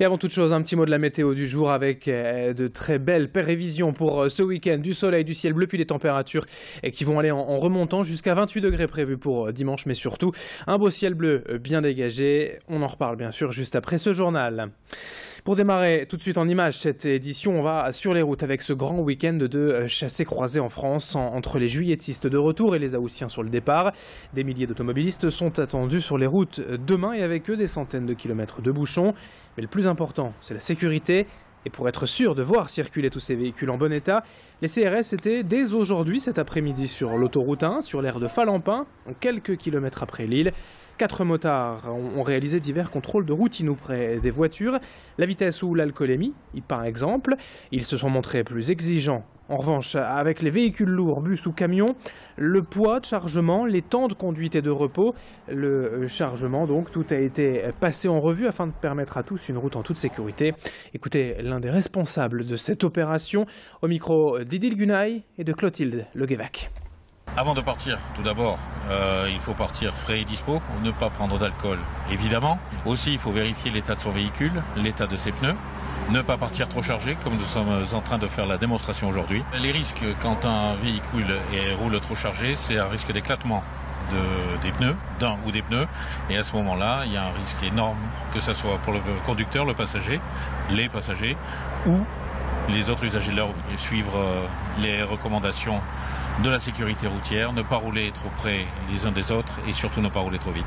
Et avant toute chose, un petit mot de la météo du jour avec de très belles prévisions pour ce week-end. Du soleil, du ciel bleu, puis des températures qui vont aller en remontant jusqu'à 28 degrés prévus pour dimanche, mais surtout un beau ciel bleu bien dégagé. On en reparle bien sûr juste après ce journal. Pour démarrer tout de suite en images cette édition, on va sur les routes avec ce grand week-end de chassés-croisés en France entre les juilletistes de retour et les Haussiens sur le départ. Des milliers d'automobilistes sont attendus sur les routes demain et avec eux des centaines de kilomètres de bouchons. Mais le plus important, c'est la sécurité. Et pour être sûr de voir circuler tous ces véhicules en bon état, les CRS étaient dès aujourd'hui cet après-midi sur l'autoroute 1, sur l'aire de Falampin, quelques kilomètres après Lille. 4 motards ont réalisé divers contrôles de routine auprès des voitures, la vitesse ou l'alcoolémie, par exemple. Ils se sont montrés plus exigeants. En revanche, avec les véhicules lourds, bus ou camions, le poids de chargement, les temps de conduite et de repos, le chargement donc, tout a été passé en revue afin de permettre à tous une route en toute sécurité. Écoutez l'un des responsables de cette opération au micro d'Idil Gunay et de Clotilde Leguévac. Avant de partir, tout d'abord, il faut partir frais et dispo, ne pas prendre d'alcool, évidemment. Aussi, il faut vérifier l'état de son véhicule, l'état de ses pneus. Ne pas partir trop chargé, comme nous sommes en train de faire la démonstration aujourd'hui. Les risques quand un véhicule roule trop chargé, c'est un risque d'éclatement des pneus, d'un ou des pneus. Et à ce moment-là, il y a un risque énorme, que ce soit pour le conducteur, le passager, les passagers ou les autres usagers de la route. Suivre les recommandations de la sécurité routière, ne pas rouler trop près les uns des autres et surtout ne pas rouler trop vite.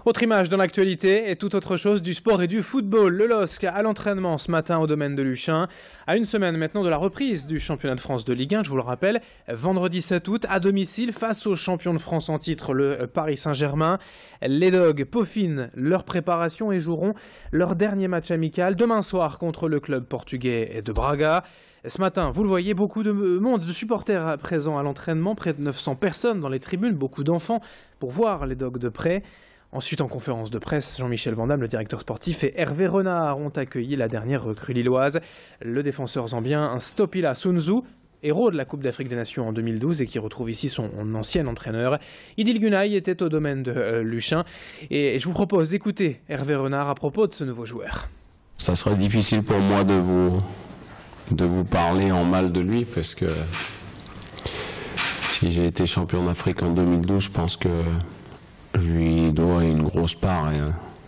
Autre image dans l'actualité et tout autre chose du sport et du football. Le LOSC à l'entraînement ce matin au domaine de Luchin. À une semaine maintenant de la reprise du championnat de France de Ligue 1, je vous le rappelle, vendredi 7 août à domicile face au champion de France en titre, le Paris Saint-Germain. Les Dogs peaufinent leur préparation et joueront leur dernier match amical demain soir contre le club portugais de Braga. Ce matin, vous le voyez, beaucoup de monde, de supporters présents à l'entraînement, près de 900 personnes dans les tribunes, beaucoup d'enfants pour voir les Dogs de près. Ensuite, en conférence de presse, Jean-Michel Vandam, le directeur sportif, et Hervé Renard ont accueilli la dernière recrue lilloise. Le défenseur zambien Stopila Sunzu, héros de la Coupe d'Afrique des Nations en 2012 et qui retrouve ici son ancien entraîneur. Idil Gunay était au domaine de Luchin. Et je vous propose d'écouter Hervé Renard à propos de ce nouveau joueur. Ça serait difficile pour moi de vous parler en mal de lui parce que si j'ai été champion d'Afrique en 2012, je pense que je lui dois une grosse part,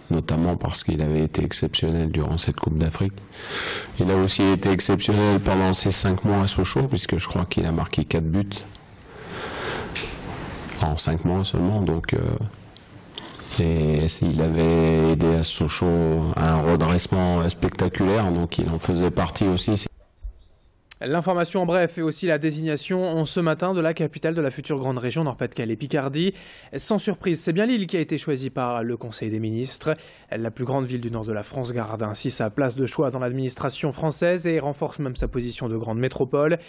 notamment parce qu'il avait été exceptionnel durant cette Coupe d'Afrique. Il a aussi été exceptionnel pendant ses 5 mois à Sochaux, puisque je crois qu'il a marqué 4 buts en 5 mois seulement. Donc, et il avait aidé à Sochaux à un redressement spectaculaire, donc il en faisait partie aussi. L'information en bref et aussi la désignation ce matin de la capitale de la future grande région Nord-Pas-de-Calais-Picardie. Sans surprise, c'est bien Lille qui a été choisie par le Conseil des ministres. La plus grande ville du nord de la France garde ainsi sa place de choix dans l'administration française et renforce même sa position de grande métropole.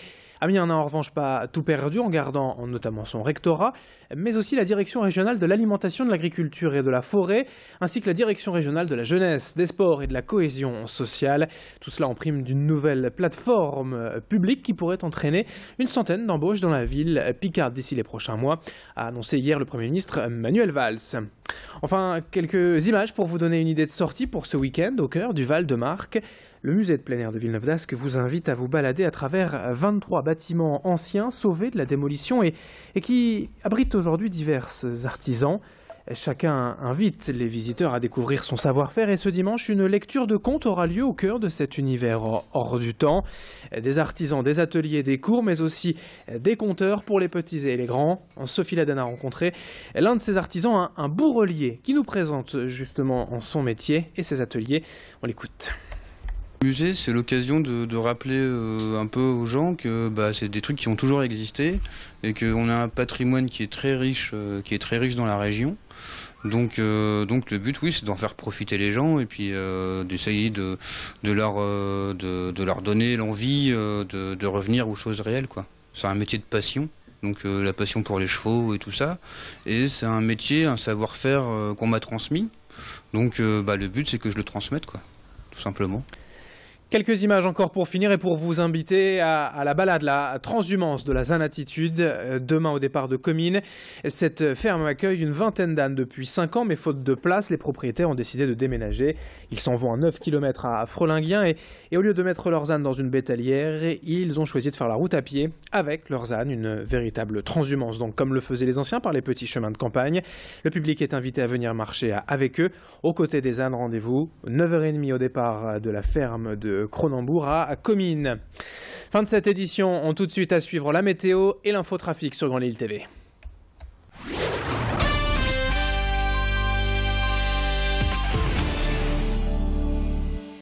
Amiens n'a en revanche pas tout perdu en gardant notamment son rectorat, mais aussi la direction régionale de l'alimentation, de l'agriculture et de la forêt, ainsi que la direction régionale de la jeunesse, des sports et de la cohésion sociale. Tout cela en prime d'une nouvelle plateforme publique qui pourrait entraîner une centaine d'embauches dans la ville picarde d'ici les prochains mois, a annoncé hier le Premier ministre Manuel Valls. Enfin, quelques images pour vous donner une idée de sortie pour ce week-end au cœur du Val-de-Marque. Le musée de plein air de Villeneuve-d'Ascq vous invite à vous balader à travers 23 bâtiments anciens sauvés de la démolition et qui abritent aujourd'hui divers artisans. Chacun invite les visiteurs à découvrir son savoir-faire et ce dimanche, une lecture de contes aura lieu au cœur de cet univers hors du temps. Des artisans, des ateliers, des cours, mais aussi des conteurs pour les petits et les grands. Sophie Laden a rencontré l'un de ces artisans, un bourrelier, qui nous présente justement son métier et ses ateliers. On l'écoute. Le musée, c'est l'occasion de rappeler un peu aux gens que c'est des trucs qui ont toujours existé et qu'on a un patrimoine qui est très riche dans la région. Donc le but, oui, c'est d'en faire profiter les gens et puis d'essayer de leur donner l'envie de revenir aux choses réelles, quoi. C'est un métier de passion. Donc la passion pour les chevaux et tout ça. Et c'est un métier, un savoir-faire qu'on m'a transmis. Donc le but, c'est que je le transmette, quoi, tout simplement. Quelques images encore pour finir et pour vous inviter à la balade, la transhumance de la ZAN Attitude, demain au départ de Comines. Cette ferme accueille une vingtaine d'ânes depuis 5 ans, mais faute de place, les propriétaires ont décidé de déménager. Ils s'en vont à 9 km à Frelinguien et au lieu de mettre leurs ânes dans une bétalière, ils ont choisi de faire la route à pied avec leurs ânes, une véritable transhumance, donc comme le faisaient les anciens par les petits chemins de campagne. Le public est invité à venir marcher avec eux. Aux côtés des ânes, rendez-vous 9h30 au départ de la ferme de Cronenbourg à Comines. Fin de cette édition, on tout de suite à suivre la météo et l'infotrafic sur Grand Lille TV.